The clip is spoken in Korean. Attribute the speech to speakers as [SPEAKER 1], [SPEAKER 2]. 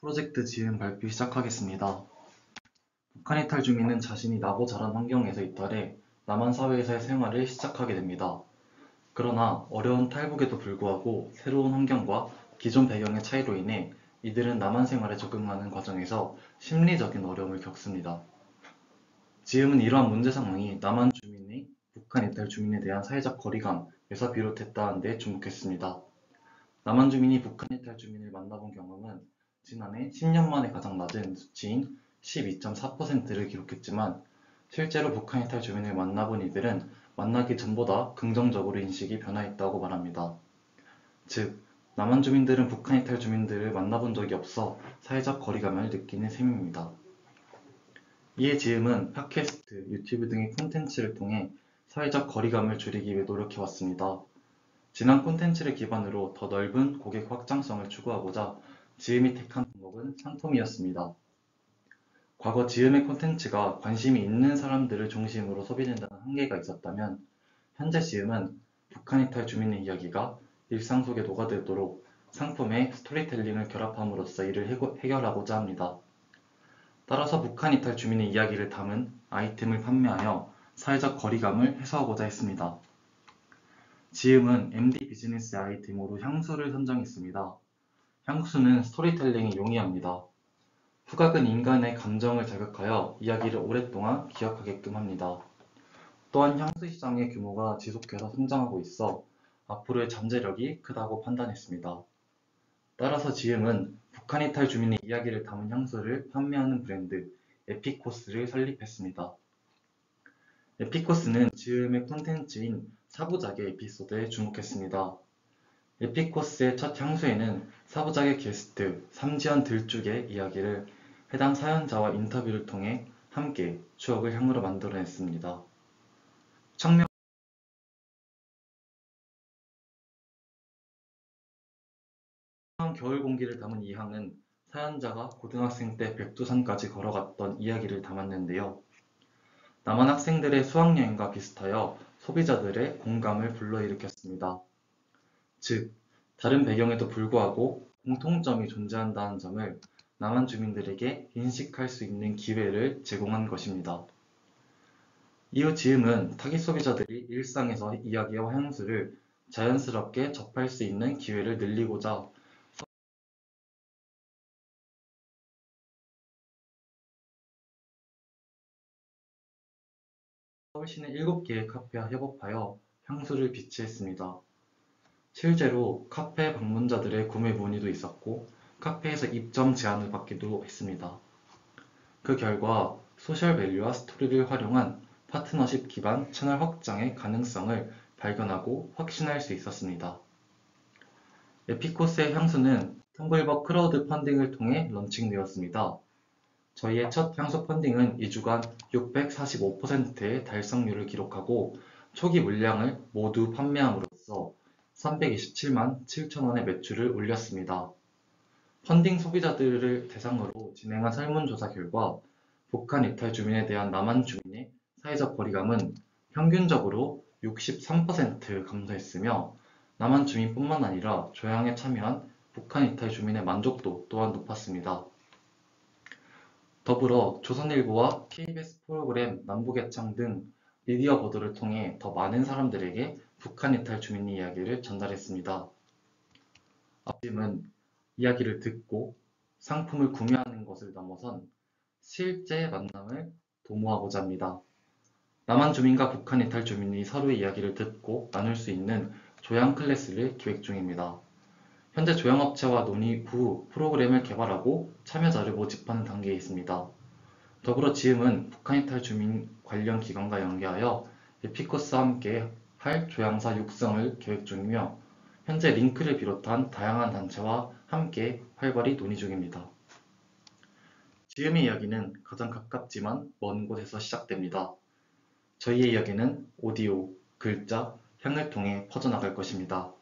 [SPEAKER 1] 프로젝트 지음 발표 시작하겠습니다. 북한 이탈 주민은 자신이 나고 자란 환경에서 이탈해 남한 사회에서의 생활을 시작하게 됩니다. 그러나 어려운 탈북에도 불구하고 새로운 환경과 기존 배경의 차이로 인해 이들은 남한 생활에 적응하는 과정에서 심리적인 어려움을 겪습니다. 지음은 이러한 문제 상황이 남한 주민이 북한 이탈 주민에 대한 사회적 거리감에서 비롯됐다는 데 주목했습니다. 남한 주민이 북한 이탈 주민을 만나본 경험은 지난해 10년 만에 가장 낮은 수치인 12.4%를 기록했지만 실제로 북한 이탈 주민을 만나본 이들은 만나기 전보다 긍정적으로 인식이 변화했다고 말합니다. 즉, 남한 주민들은 북한 이탈 주민들을 만나본 적이 없어 사회적 거리감을 느끼는 셈입니다. 이에 지음은 팟캐스트, 유튜브 등의 콘텐츠를 통해 사회적 거리감을 줄이기 위해 노력해왔습니다. 지난 콘텐츠를 기반으로 더 넓은 고객 확장성을 추구하고자 지음이 택한 방법은 상품이었습니다. 과거 지음의 콘텐츠가 관심이 있는 사람들을 중심으로 소비된다는 한계가 있었다면 현재 지음은 북한 이탈 주민의 이야기가 일상 속에 녹아들도록 상품의 스토리텔링을 결합함으로써 이를 해결하고자 합니다. 따라서 북한 이탈 주민의 이야기를 담은 아이템을 판매하여 사회적 거리감을 해소하고자 했습니다. 지음은 MD 비즈니스 아이템으로 향수를 선정했습니다. 향수는 스토리텔링이 용이합니다. 후각은 인간의 감정을 자극하여 이야기를 오랫동안 기억하게끔 합니다. 또한 향수 시장의 규모가 지속해서 성장하고 있어 앞으로의 잠재력이 크다고 판단했습니다. 따라서 지음은 북한 이탈 주민의 이야기를 담은 향수를 판매하는 브랜드 에피코스를 설립했습니다. 에피코스는 지음의 콘텐츠인 사부작의 에피소드에 주목했습니다. 에피코스의 첫 향수에는 사부작의 게스트 삼지연 들쭉의 이야기를 해당 사연자와 인터뷰를 통해 함께 추억을 향으로 만들어냈습니다. 청명 겨울 공기를 담은 이 향은 사연자가 고등학생 때 백두산까지 걸어갔던 이야기를 담았는데요. 남한 학생들의 수학여행과 비슷하여 소비자들의 공감을 불러일으켰습니다. 즉, 다른 배경에도 불구하고 공통점이 존재한다는 점을 남한 주민들에게 인식할 수 있는 기회를 제공한 것입니다. 이후 지음은 타깃 소비자들이 일상에서 이야기와 향수를 자연스럽게 접할 수 있는 기회를 늘리고자 서울 시내 7개의 카페와 협업하여 향수를 비치했습니다. 실제로 카페 방문자들의 구매 문의도 있었고 카페에서 입점 제안을 받기도 했습니다. 그 결과 소셜 밸류와 스토리를 활용한 파트너십 기반 채널 확장의 가능성을 발견하고 확신할 수 있었습니다. 에피코스의 향수는 텀블벅 크라우드 펀딩을 통해 런칭되었습니다. 저희의 첫 향수 펀딩은 2주간 645%의 달성률을 기록하고 초기 물량을 모두 판매함으로써 327만 7천원의 매출을 올렸습니다. 펀딩 소비자들을 대상으로 진행한 설문조사 결과 북한 이탈 주민에 대한 남한 주민의 사회적 거리감은 평균적으로 63% 감소했으며 남한 주민뿐만 아니라 조향에 참여한 북한 이탈 주민의 만족도 또한 높았습니다. 더불어 조선일보와 KBS 프로그램 남북애창 등 미디어 보도를 통해 더 많은 사람들에게 북한 이탈 주민의 이야기를 전달했습니다. 지금은 이야기를 듣고 상품을 구매하는 것을 넘어선 실제 만남을 도모하고자 합니다. 남한 주민과 북한 이탈 주민이 서로의 이야기를 듣고 나눌 수 있는 조향 클래스를 기획 중입니다. 현재 조향업체와 논의 후 프로그램을 개발하고 참여자를 모집하는 단계에 있습니다. 더불어 지음은 북한 이탈 주민 관련 기관과 연계하여 에피코스와 함께 할 조향사 육성을 계획 중이며 현재 링크를 비롯한 다양한 단체와 함께 활발히 논의 중입니다. 지음의 이야기는 가장 가깝지만 먼 곳에서 시작됩니다. 저희의 이야기는 오디오, 글자, 향을 통해 퍼져나갈 것입니다.